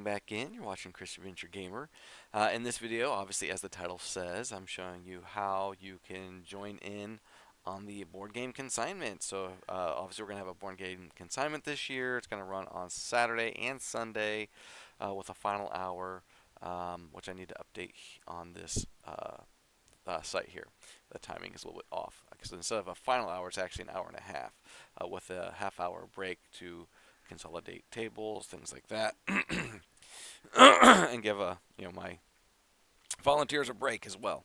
Back in. You're watching Chris Adventure Gamer. In this video, obviously, as the title says, I'm showing you how you can join in on the board game consignment. So, obviously, we're going to have a board game consignment this year. It's going to run on Saturday and Sunday with a final hour, which I need to update on this site here. The timing is a little bit off because instead of a final hour, it's actually an hour and a half with a half-hour break to consolidate tables, things like that, and give my volunteers a break as well.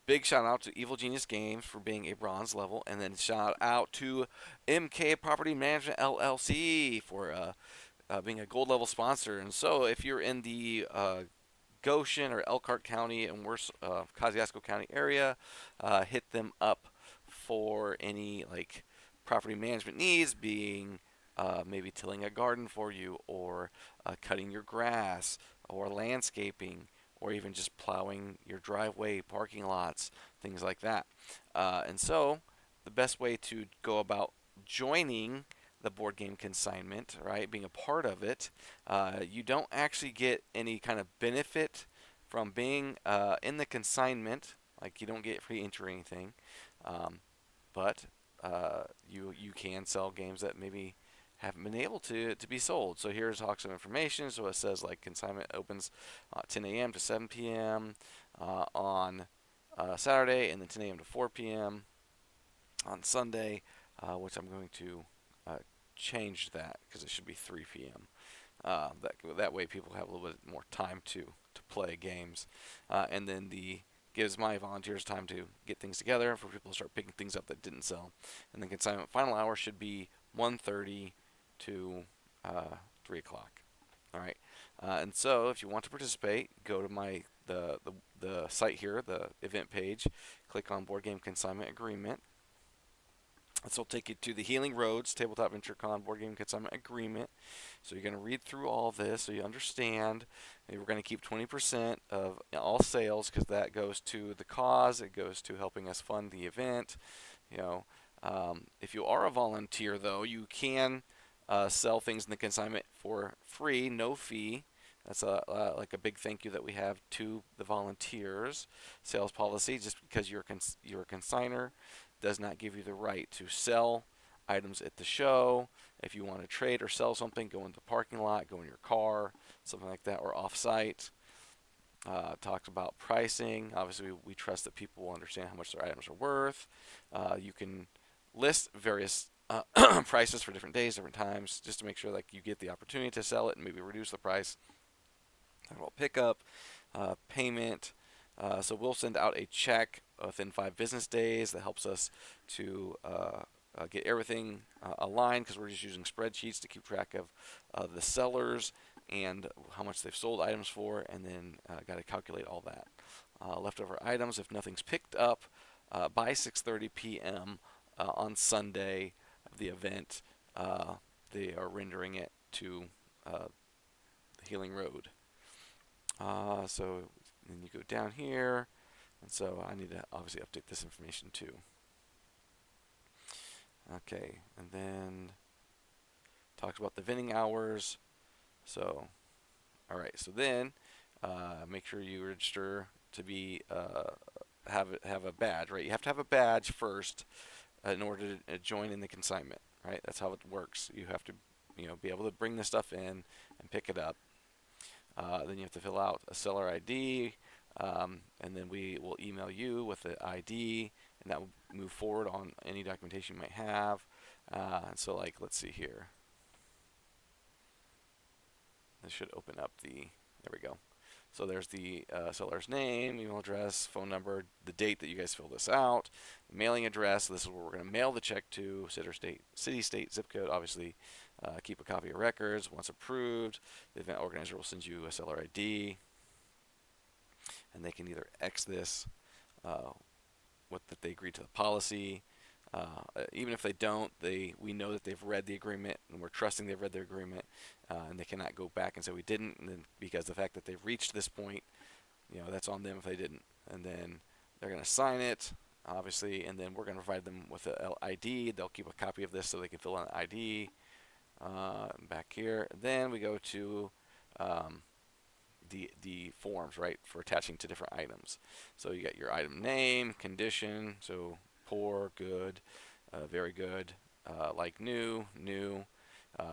Big shout out to Evil Genius Games for being a bronze level, and then shout out to MK Property Management LLC for being a gold level sponsor. And so, if you're in the Goshen or Elkhart County and Kosciuszko County area, hit them up for any property management needs, being maybe tilling a garden for you, or cutting your grass, or landscaping, or even just plowing your driveway, parking lots, things like that. And so the best way to go about joining the board game consignment, right, being a part of it, you don't actually get any kind of benefit from being in the consignment. Like, you don't get free entry or anything, but you can sell games that maybe haven't been able to be sold. So here's some information. So it says consignment opens 10 a.m. to 7 p.m. On Saturday, and then 10 a.m. to 4 p.m. on Sunday, which I'm going to change that because it should be 3 p.m. That way people have a little bit more time to play games, and then gives my volunteers time to get things together for people to start picking things up that didn't sell. And the consignment final hour should be 1:30 to 3 o'clock. All right. And so if you want to participate, go to the site here, the event page, click on Board Game Consignment Agreement. This will take you to the Healing Roads Tabletop Adventure Con Board Game Consignment Agreement. So you're going to read through all this so you understand. And we're going to keep 20% of all sales because that goes to the cause. It goes to helping us fund the event. If you are a volunteer, though, you can sell things in the consignment for free, no fee. That's a big thank you that we have to the volunteers. Sales policy, just because you're a consigner, does not give you the right to sell items at the show. If you want to trade or sell something, go in the parking lot, go in your car, something like that, or off-site. Talks about pricing. Obviously, we trust that people will understand how much their items are worth. You can list various prices for different days, different times, just to make sure you get the opportunity to sell it and maybe reduce the price. Talk about pickup, payment. So we'll send out a check within 5 business days that helps us to get everything aligned, because we're just using spreadsheets to keep track of the sellers and how much they've sold items for, and then got to calculate all that. Leftover items, if nothing's picked up by 6:30 p.m. On Sunday of the event, they are rendering it to the Healing Road. So then you go down here, and so I need to obviously update this information too. Okay, and then talks about the vending hours. So, all right. So then, make sure you register to be have a badge, right? You have to have a badge first in order to join in the consignment, right? That's how it works. You have to, be able to bring the stuff in and pick it up. Then you have to fill out a seller ID, and then we will email you with the ID, and that will move forward on any documentation you might have. And so, let's see here. This should open up there we go. So there's the seller's name, email address, phone number, the date that you guys fill this out, mailing address. So this is where we're going to mail the check to, city, state, zip code, obviously. Keep a copy of records. Once approved, the event organizer will send you a seller ID, and they can either X this that they agree to the policy, Even if they don't, we know that they've read the agreement, and we're trusting they've read the agreement, and they cannot go back and say we didn't, and then because the fact that they've reached this point, that's on them if they didn't. And then they're going to sign it, obviously, and then we're going to provide them with an ID. They'll keep a copy of this so they can fill out an ID. Back here, then we go to the forms, right, for attaching to different items. So you got your item name, condition, so poor, good, very good, like new,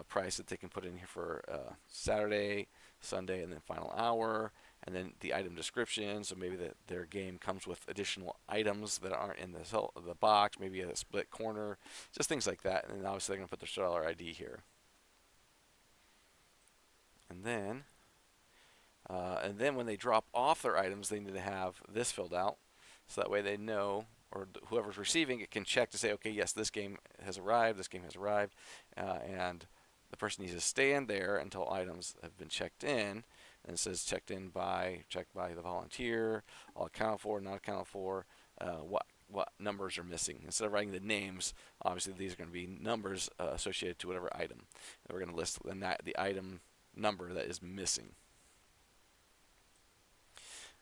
price that they can put in here for Saturday, Sunday, and then final hour, and then the item description. So maybe their game comes with additional items that aren't in the box, maybe a split corner, just things like that. And then obviously they're going to put their seller ID here. And then when they drop off their items, they need to have this filled out, so that way they know, or whoever's receiving it can check to say, okay, yes, this game has arrived, and the person needs to stand there until items have been checked in. And it says checked by the volunteer, all accounted for, not accounted for, what numbers are missing. Instead of writing the names, obviously these are going to be numbers associated to whatever item. And we're going to list the item number that is missing.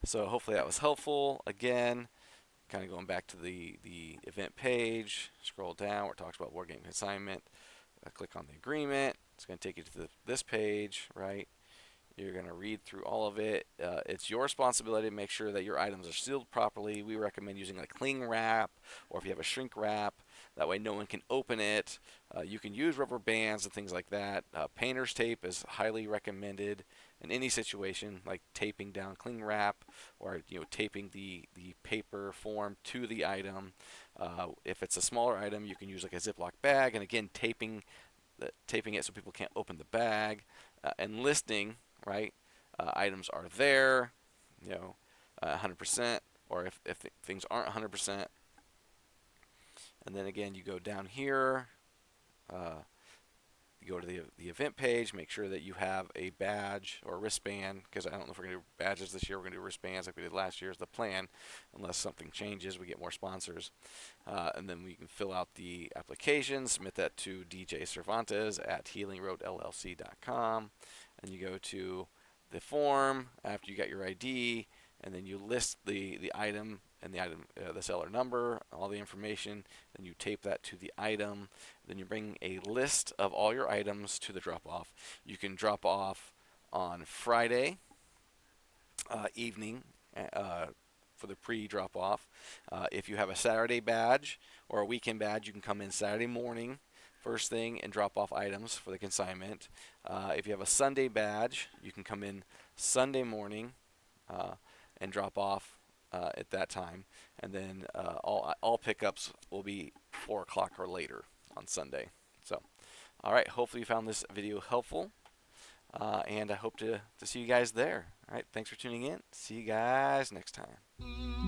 So hopefully that was helpful. Again, kind of going back to the event page, scroll down where it talks about Board Game Consignment, click on the agreement. It's going to take you to this page, right? You're going to read through all of it. It's your responsibility to make sure that your items are sealed properly. We recommend using a cling wrap, or if you have a shrink wrap, that way no one can open it. You can use rubber bands and things like that. Painter's tape is highly recommended in any situation, like taping down cling wrap, or taping the paper form to the item. If it's a smaller item, you can use like a Ziploc bag, and again taping it so people can't open the bag. And listing, right? Items are there, 100%, or if things aren't 100%. And then again, you go down here, you go to the event page, make sure that you have a badge or a wristband, because I don't know if we're going to do badges this year. We're going to do wristbands like we did last year is the plan, unless something changes, we get more sponsors. And then we can fill out the application, submit that to DJ Cervantes at healingroadllc.com. And you go to the form after you got your ID, and then you list the item and the seller number, all the information. Then you tape that to the item. Then you bring a list of all your items to the drop-off. You can drop off on Friday evening for the pre-drop-off. If you have a Saturday badge or a weekend badge, you can come in Saturday morning first thing and drop off items for the consignment. If you have a Sunday badge, you can come in Sunday morning and drop off at that time. And then all pickups will be 4 o'clock or later on Sunday. So, all right, hopefully you found this video helpful. And I hope to see you guys there. All right, thanks for tuning in. See you guys next time.